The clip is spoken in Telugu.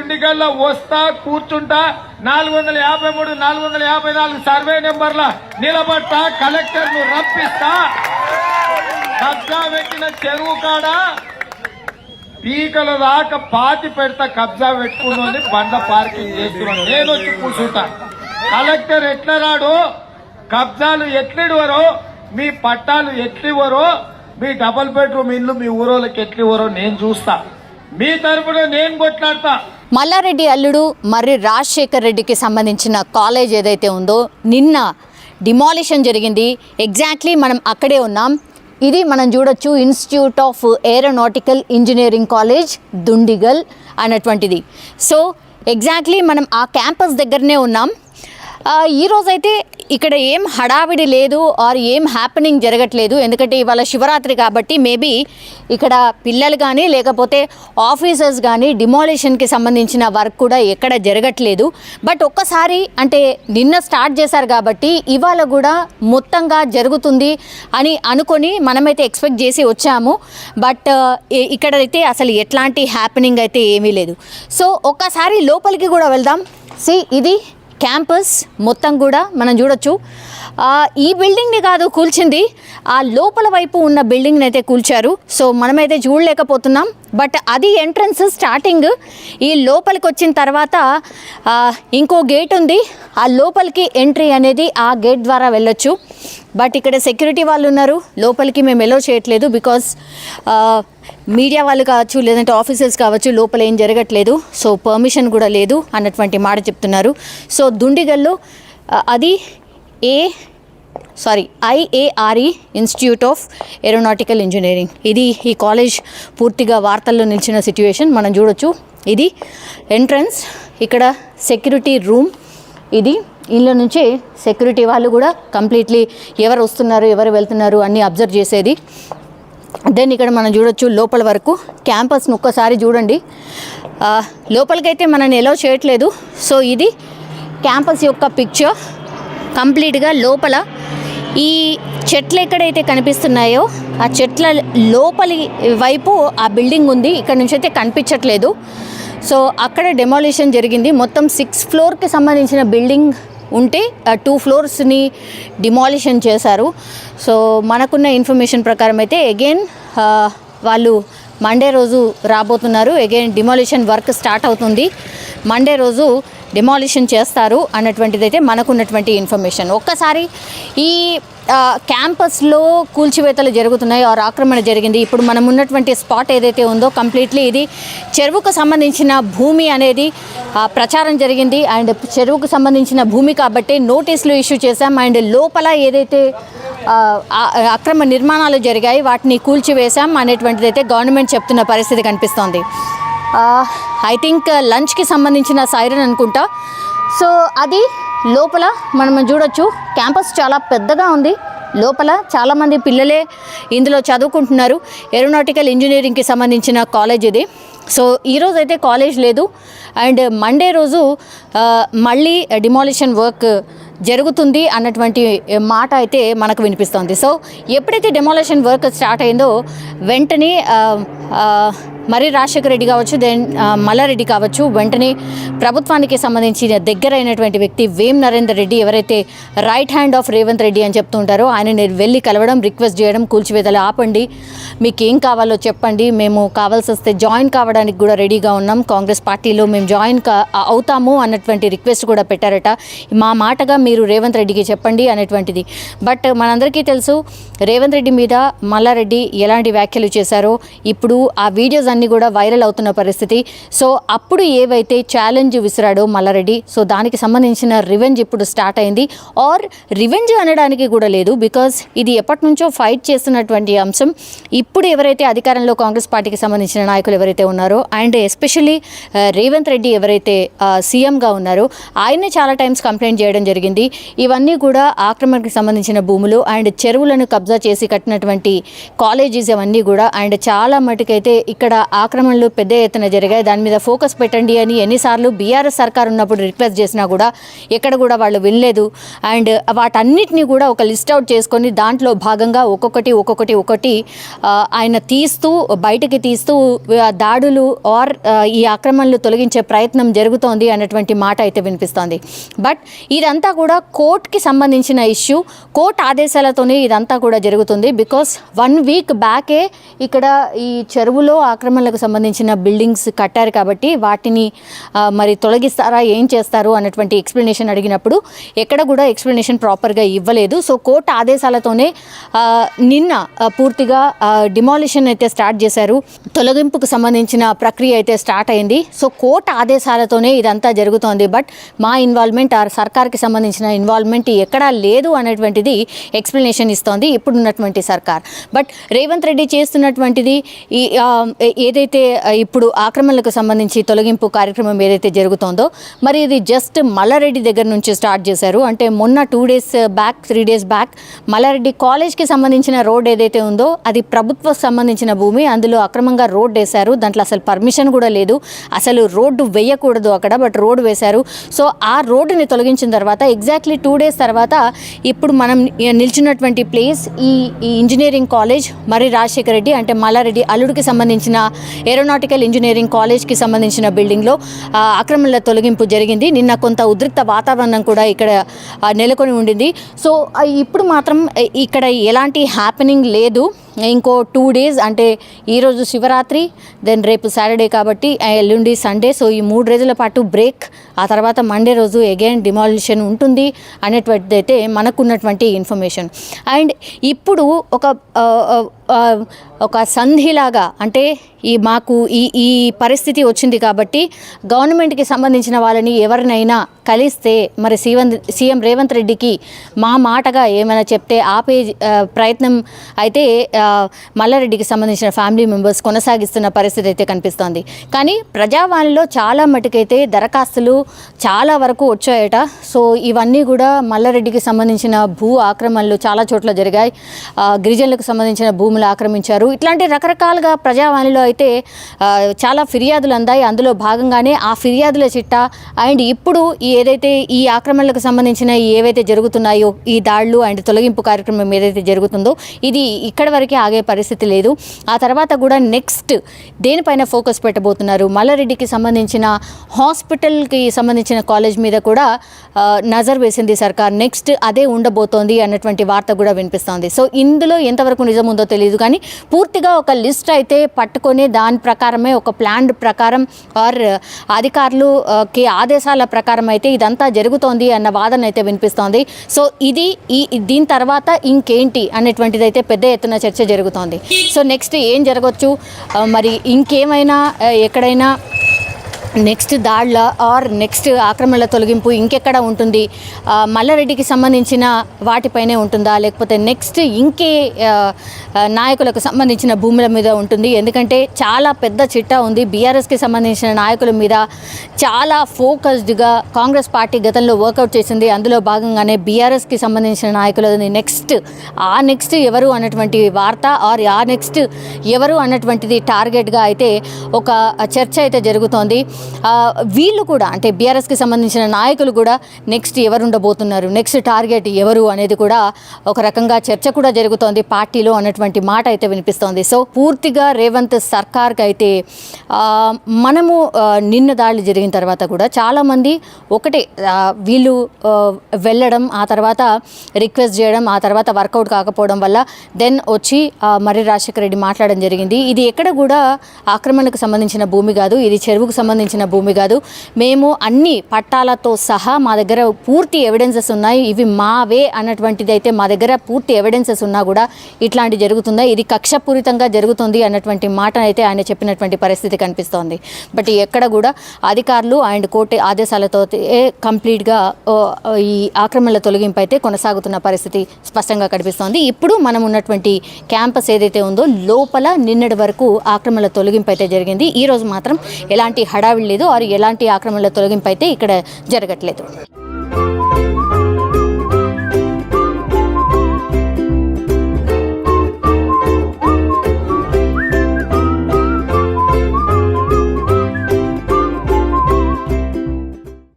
దుండిగల్లో వస్తా కూర్చుంటా 453 454 సర్వే నెంబర్ల నిలబడతా కలెక్టర్ ను రప్పిస్తా కబ్జా పెట్టిన చెరువు కాడ పీకల దాకా పాతి పెడతా కబ్జా పెట్టుకుని బండ పార్కింగ్ చేస్తున్నాను నేను వచ్చి కూర్చుంటా కలెక్టర్ ఎట్లా రాడు కబ్జాలు ఎట్లివరో మీ పట్టాలు ఎట్లివరో మీ డబుల్ బెడ్రూమ్ ఇల్లు మీ ఊరోళ్ళకి ఎట్లివరో నేను చూస్తా మీ తరపున నేను కొట్లాడతా. మల్లారెడ్డి అల్లుడు మర్రి రాజశేఖర్ రెడ్డికి సంబంధించిన కాలేజ్ ఏదైతే ఉందో నిన్న డిమాలిషన్ జరిగింది. ఎగ్జాక్ట్లీ మనం అక్కడే ఉన్నాం. ఇది మనం చూడొచ్చు institute of aeronautical engineering college Dundigal అన్నటువంటిది. సో ఎగ్జాక్ట్లీ మనం ఆ క్యాంపస్ దగ్గరనే ఉన్నాం. ఈరోజైతే ఇక్కడ ఏం హడావిడి లేదు ఆర్ ఏం హ్యాపెనింగ్ జరగట్లేదు. ఎందుకంటే ఇవాళ శివరాత్రి కాబట్టి మేబీ ఇక్కడ పిల్లలు కానీ లేకపోతే ఆఫీసర్స్ కానీ డిమాలిషన్కి సంబంధించిన వర్క్ కూడా ఎక్కడ జరగట్లేదు. బట్ ఒక్కసారి అంటే నిన్న స్టార్ట్ చేశారు కాబట్టి ఇవాళ కూడా మొత్తంగా జరుగుతుంది అని అనుకొని మనమైతే ఎక్స్పెక్ట్ చేసి వచ్చాము. బట్ ఇక్కడైతే అసలు ఎట్లాంటి హ్యాపెనింగ్ అయితే ఏమీ లేదు. సో ఒక్కసారి లోపలికి కూడా వెళ్దాం. ఇది క్యాంపస్ మొత్తం కూడా మనం చూడొచ్చు. ఈ బిల్డింగ్ని కాదు కూల్చింది, ఆ లోపల వైపు ఉన్న బిల్డింగ్ని అయితే కూల్చారు. సో మనమైతే చూడలేకపోతున్నాం. బట్ అది ఎంట్రన్స్ స్టార్టింగ్. ఈ లోపలికి వచ్చిన తర్వాత ఇంకో గేట్ ఉంది, ఆ లోపలికి ఎంట్రీ అనేది ఆ గేట్ ద్వారా వెళ్ళొచ్చు. బట్ ఇక్కడ సెక్యూరిటీ వాళ్ళు ఉన్నారు, లోపలికి మేము ఎలో చేయట్లేదు. బికాస్ మీడియా వాళ్ళు కావచ్చు లేదంటే ఆఫీసర్స్ కావచ్చు లోపల ఏం జరగట్లేదు, సో పర్మిషన్ కూడా లేదు అన్నటువంటి మాట చెప్తున్నారు. సో దుండిగల్లో అది IARE institute of aeronautical engineering. ఇది ఈ కాలేజ్ పూర్తిగా వార్తల్లో నిలిచిన సిట్యుయేషన్ మనం చూడొచ్చు. ఇది ఎంట్రన్స్, ఇక్కడ సెక్యూరిటీ రూమ్. ఇది ఇళ్ళ నుంచి సెక్యూరిటీ వాళ్ళు కూడా కంప్లీట్లీ ఎవరు వస్తున్నారు ఎవరు వెళ్తున్నారు అన్నీ అబ్జర్వ్ చేసేది. దెన్ ఇక్కడ మనం చూడొచ్చు లోపల వరకు క్యాంపస్ను ఒక్కసారి చూడండి. లోపలికైతే మనల్ని ఎలో చేయట్లేదు. సో ఇది క్యాంపస్ యొక్క పిక్చర్ కంప్లీట్గా. లోపల ఈ చెట్లు ఎక్కడైతే కనిపిస్తున్నాయో ఆ చెట్ల లోపలి వైపు ఆ బిల్డింగ్ ఉంది, ఇక్కడ నుంచి అయితే కనిపించట్లేదు. సో అక్కడ డెమాలిషన్ జరిగింది. మొత్తం 6 ఫ్లోర్కి సంబంధించిన బిల్డింగ్ ఉంటే 2 ఫ్లోర్స్ని డిమాలిషన్ చేశారు. సో మనకున్న ఇన్ఫర్మేషన్ ప్రకారం అయితే అగైన్ వాళ్ళు మండే రోజు రాబోతున్నారు. అగైన్ డిమాలిషన్ వర్క్ స్టార్ట్ అవుతుంది. మండే రోజు డిమాలిషన్ చేస్తారు అన్నటువంటిది అయితే మనకున్నటువంటి ఇన్ఫర్మేషన్. ఒక్కసారి ఈ క్యాంపస్లో కూల్చివేతలు జరుగుతున్నాయి ఆర్ ఆక్రమణ జరిగింది. ఇప్పుడు మనం ఉన్నటువంటి స్పాట్ ఏదైతే ఉందో కంప్లీట్లీ ఇది చెరువుకు సంబంధించిన భూమి అనేది ప్రచారం జరిగింది. అండ్ చెరువుకు సంబంధించిన భూమి కాబట్టి నోటీసులు ఇష్యూ చేశాం. అండ్ లోపల ఏదైతే అక్రమ నిర్మాణాలు జరిగాయి వాటిని కూల్చివేశాం అనేటువంటిది అయితే గవర్నమెంట్ చెప్తున్న పరిస్థితి కనిపిస్తోంది. ఐ థింక్ లంచ్కి సంబంధించిన సైరన్ అనుకుంటా. సో అది లోపల మనం చూడొచ్చు. క్యాంపస్ చాలా పెద్దగా ఉంది. లోపల చాలామంది పిల్లలే ఇందులో చదువుకుంటున్నారు. ఏరోనాటికల్ ఇంజనీరింగ్కి సంబంధించిన కాలేజ్ ఇది. సో ఈరోజు అయితే కాలేజ్ లేదు. అండ్ మండే రోజు మళ్ళీ డిమాలిషన్ వర్క్ జరుగుతుంది అన్నటువంటి మాట అయితే మనకు వినిపిస్తోంది. సో ఎప్పుడైతే డెమాలిషన్ వర్క్ స్టార్ట్ అయిందో వెంటనే మర్రి రాజశేఖర్ రెడ్డి కావచ్చు, దెన్ మల్లారెడ్డి కావచ్చు, వెంటనే ప్రభుత్వానికి సంబంధించిన దగ్గరైనటువంటి వ్యక్తి వేం నరేందర్ రెడ్డి, ఎవరైతే right hand of Revanth Reddy అని చెప్తూ ఉంటారో ఆయన వెళ్ళి కలవడం, రిక్వెస్ట్ చేయడం, కూల్చివేతలు ఆపండి, మీకు ఏం కావాలో చెప్పండి, మేము కావాల్సి వస్తే జాయిన్ కావడానికి కూడా రెడీగా ఉన్నాం, కాంగ్రెస్ పార్టీలో మేము జాయిన్ అవుతాము అన్నటువంటి రిక్వెస్ట్ కూడా పెట్టారట. మా మాటగా మీరు రేవంత్ రెడ్డికి చెప్పండి అనేటువంటిది. బట్ మనందరికీ తెలుసు రేవంత్ రెడ్డి మీద మల్లారెడ్డి ఎలాంటి వ్యాఖ్యలు చేశారో. ఇప్పుడు ఆ వీడియోస్ అన్నీ కూడా వైరల్ అవుతున్న పరిస్థితి. సో అప్పుడు ఏవైతే ఛాలెంజ్ విసిరాడో మల్లారెడ్డి, సో దానికి సంబంధించిన రివెంజ్ ఇప్పుడు స్టార్ట్ అయింది. ఆర్ రివెంజ్ అనడానికి కూడా లేదు, బికాజ్ ఇది ఎప్పటి నుంచో ఫైట్ చేస్తున్నటువంటి అంశం. ఇప్పుడు ఎవరైతే అధికారంలో కాంగ్రెస్ పార్టీకి సంబంధించిన నాయకులు ఎవరైతే ఉన్నారో అండ్ ఎస్పెషల్లీ రేవంత్ రెడ్డి ఎవరైతే సీఎంగా ఉన్నారో ఆయన్ని చాలా టైమ్స్ కంప్లైంట్ చేయడం జరిగింది. ఇవన్నీ కూడా ఆక్రమణకు సంబంధించిన భూములు అండ్ చెరువులను కబ్జా చేసి కట్టినటువంటి కాలేజెస్ అవన్నీ కూడా. అండ్ చాలా మటుకైతే ఇక్కడ ఆక్రమణలు పెద్ద ఎత్తున జరిగాయి, దాని మీద ఫోకస్ పెట్టండి అని ఎన్నిసార్లు బీఆర్ఎస్ సర్కార్ ఉన్నప్పుడు రిక్వెస్ట్ చేసినా కూడా ఎక్కడ కూడా వాళ్ళు వినలేదు. అండ్ వాటన్నిటినీ కూడా ఒక లిస్ట్ అవుట్ చేసుకొని దాంట్లో భాగంగా ఒక్కొక్కటి ఆయన బయటికి తీస్తూ దాడులు ఈ ఆక్రమణలు తొలగించే ప్రయత్నం జరుగుతోంది అన్నటువంటి మాట అయితే వినిపిస్తోంది. బట్ ఇదంతా కూడా కోర్టుకి సంబంధించిన ఇష్యూ, కోర్టు ఆదేశాలతోనే ఇదంతా కూడా జరుగుతుంది. బికాస్ 1 వీక్ బ్యాకే ఇక్కడ ఈ చెరువులో ఆక్రమణలకు సంబంధించిన బిల్డింగ్స్ కట్టారు కాబట్టి వాటిని మరి తొలగిస్తారా, ఏం చేస్తారు అన్నటువంటి ఎక్స్ప్లెనేషన్ అడిగినప్పుడు ఎక్కడ కూడా ఎక్స్ప్లెనేషన్ ప్రాపర్గా ఇవ్వలేదు. సో కోర్టు ఆదేశాలతోనే నిన్న పూర్తిగా డిమాలిషన్ అయితే స్టార్ట్ చేశారు, తొలగింపుకు సంబంధించిన ప్రక్రియ అయితే స్టార్ట్ అయింది. సో కోర్టు ఆదేశాలతోనే ఇదంతా జరుగుతోంది. బట్ మా ఇన్వాల్వ్మెంట్ సర్కార్కి సంబంధించిన ఇన్వాల్వ్మెంట్ ఎక్కడా లేదు అనేటువంటిది ఎక్స్ప్లెనేషన్ ఇస్తోంది ఇప్పుడున్నటువంటి సర్కార్. బట్ రేవంత్ రెడ్డి చేస్తున్నటువంటిది ఏదైతే ఇప్పుడు ఆక్రమణలకు సంబంధించి తొలగింపు కార్యక్రమం ఏదైతే జరుగుతోందో మరి ఇది జస్ట్ మల్లారెడ్డి దగ్గర నుంచి స్టార్ట్ చేశారు. అంటే మొన్న 2 days back 3 days back Malla Reddy కాలేజ్కి సంబంధించిన రోడ్ ఏదైతే ఉందో అది ప్రభుత్వం సంబంధించిన భూమి, అందులో అక్రమంగా రోడ్ వేశారు. దాంట్లో అసలు పర్మిషన్ కూడా లేదు, అసలు రోడ్డు వేయకూడదు అక్కడ, బట్ రోడ్డు వేశారు. సో ఆ రోడ్డుని తొలగించిన తర్వాత ఎగ్జాక్ట్లీ 2 days తర్వాత ఇప్పుడు మనం నిల్చున్నటువంటి ప్లేస్ ఈ ఇంజనీరింగ్ కాలేజ్ మర్రి రాజశేఖర రెడ్డి అంటే మల్లారెడ్డి అల్లుడికి సంబంధించిన ఏరోనాటికల్ ఇంజనీరింగ్ కాలేజ్కి సంబంధించిన బిల్డింగ్లో ఆక్రమణల తొలగింపు జరిగింది. నిన్న కొంత ఉద్రిక్త వాతావరణం కూడా ఇక్కడ నెలకొని ఉండింది. సో ఇప్పుడు మాత్రం ఇక్కడ ఎలాంటి హ్యాపెనింగ్ లేదు. ఇంకో 2 days అంటే ఈరోజు శివరాత్రి, దెన్ రేపు సాటర్డే కాబట్టి ఎల్లుండి సండే, సో ఈ 3 రోజుల పాటు బ్రేక్, ఆ తర్వాత మండే రోజు అగైన్ డిమాలిషన్ ఉంటుంది అనేటువంటిది అయితే మనకున్నటువంటి ఇన్ఫర్మేషన్. అండ్ ఇప్పుడు ఒక సంధిలాగా అంటే మాకు ఈ పరిస్థితి వచ్చింది కాబట్టి గవర్నమెంట్కి సంబంధించిన వాళ్ళని ఎవరినైనా కలిస్తే మరి సీఎం రేవంత్ రెడ్డికి మా మాటగా ఏమైనా చెప్తే ఆపే ప్రయత్నం అయితే మల్లారెడ్డికి సంబంధించిన ఫ్యామిలీ మెంబర్స్ కొనసాగిస్తున్న పరిస్థితి అయితే కనిపిస్తోంది. కానీ ప్రజావాణిలో చాలా మటుకైతే దరఖాస్తులు చాలా వరకు వచ్చాయట. సో ఇవన్నీ కూడా మల్లారెడ్డికి సంబంధించిన భూ ఆక్రమణలు చాలా చోట్ల జరిగాయి, గిరిజనులకు సంబంధించిన భూములు ఆక్రమించారు, ఇట్లాంటి రకరకాలుగా ప్రజావాణిలో అయితే చాలా ఫిర్యాదులు అందాయి. అందులో భాగంగానే ఆ ఫిర్యాదుల చిట్టా అండ్ ఇప్పుడు ఏదైతే ఈ ఆక్రమణలకు సంబంధించిన ఏవైతే జరుగుతున్నాయో ఈ దాడులు అండ్ తొలగింపు కార్యక్రమం ఏదైతే జరుగుతుందో ఇది ఇక్కడ వరకే ఆగే పరిస్థితి లేదు. ఆ తర్వాత కూడా నెక్స్ట్ దేనిపైన ఫోకస్ పెట్టబోతున్నారు, మల్లారెడ్డికి సంబంధించిన హాస్పిటల్కి సంబంధించిన కాలేజ్ మీద కూడా నజర్ వేసింది సర్కార్. నెక్స్ట్ అదే ఉండబోతోంది అన్నటువంటి వార్త కూడా వినిపిస్తోంది. సో ఇందులో ఎంతవరకు నిజం ఉందో తెలియదు, కానీ పూర్తిగా ఒక లిస్ట్ అయితే పట్టుకొని దాని ప్రకారమే ఒక ప్లాన్ ప్రకారం ఆర్ అధికారులకి ఆదేశాల ప్రకారం అయితే ఇదంతా జరుగుతోంది అన్న వాదన అయితే వినిపిస్తోంది. సో దీని తర్వాత ఇంకేంటి అనేటువంటిది అయితే పెద్ద ఎత్తున చర్చ జరుగుతోంది. సో నెక్స్ట్ ఏం జరగవచ్చు, మరి ఇంకేమైనా ఎక్కడైనా నెక్స్ట్ దాడుల ఆర్ నెక్స్ట్ ఆక్రమణల తొలగింపు ఇంకెక్కడ ఉంటుంది, మల్లారెడ్డికి సంబంధించిన వాటిపైనే ఉంటుందా, లేకపోతే నెక్స్ట్ ఇంకే నాయకులకు సంబంధించిన భూముల మీద ఉంటుంది? ఎందుకంటే చాలా పెద్ద చిట్టా ఉంది. బీఆర్ఎస్కి సంబంధించిన నాయకుల మీద చాలా ఫోకస్డ్గా కాంగ్రెస్ పార్టీ గతంలో వర్కౌట్ చేసింది. అందులో భాగంగానే బీఆర్ఎస్కి సంబంధించిన నాయకులని నెక్స్ట్ ఎవరు అన్నటువంటి వార్త ఆర్ నెక్స్ట్ ఎవరు అన్నటువంటిది టార్గెట్గా అయితే ఒక చర్చ అయితే జరుగుతోంది. వీళ్ళు కూడా అంటే బీఆర్ఎస్కి సంబంధించిన నాయకులు కూడా నెక్స్ట్ ఎవరు ఉండబోతున్నారు, నెక్స్ట్ టార్గెట్ ఎవరు అనేది కూడా ఒక రకంగా చర్చ కూడా జరుగుతోంది పార్టీలో అన్నటువంటి మాట అయితే వినిపిస్తోంది. సో పూర్తిగా రేవంత్ సర్కార్కి అయితే మనము నిన్న దాడులు జరిగిన తర్వాత కూడా చాలామంది ఒకటే వీళ్ళు వెళ్ళడం, ఆ తర్వాత రిక్వెస్ట్ చేయడం, ఆ తర్వాత వర్కౌట్ కాకపోవడం వల్ల దెన్ వచ్చి మర్రి రాజశేఖర రెడ్డి మాట్లాడడం జరిగింది. ఇది ఎక్కడ కూడా ఆక్రమణకు సంబంధించిన భూమి కాదు, ఇది చెరువుకు సంబంధించిన భూమి కాదు, మేము అన్ని పట్టాలతో సహా మా దగ్గర పూర్తి ఎవిడెన్సెస్ ఉన్నాయి, ఇవి మావే అన్నటువంటిది అయితే మా దగ్గర పూర్తి ఎవిడెన్సెస్ ఉన్నా కూడా ఇట్లాంటి జరుగుతుందా, ఇది కక్షపూరితంగా జరుగుతుంది అన్నటువంటి మాట అయితే ఆయన చెప్పినటువంటి పరిస్థితి కనిపిస్తోంది. బట్ ఎక్కడ కూడా అధికారులు అండ్ కోర్టు ఆదేశాలతో కంప్లీట్గా ఈ ఆక్రమణల తొలగింపు అయితే కొనసాగుతున్న పరిస్థితి స్పష్టంగా కనిపిస్తోంది. ఇప్పుడు మనం ఉన్నటువంటి క్యాంపస్ ఏదైతే ఉందో లోపల నిన్నటి వరకు ఆక్రమణల తొలగింపు అయితే జరిగింది. ఈరోజు మాత్రం ఎలాంటి హడావిడి లేదు, ఆరు ఎలాంటి ఆక్రమణల తొలగింపు అయితే ఇక్కడ జరగట్లేదు.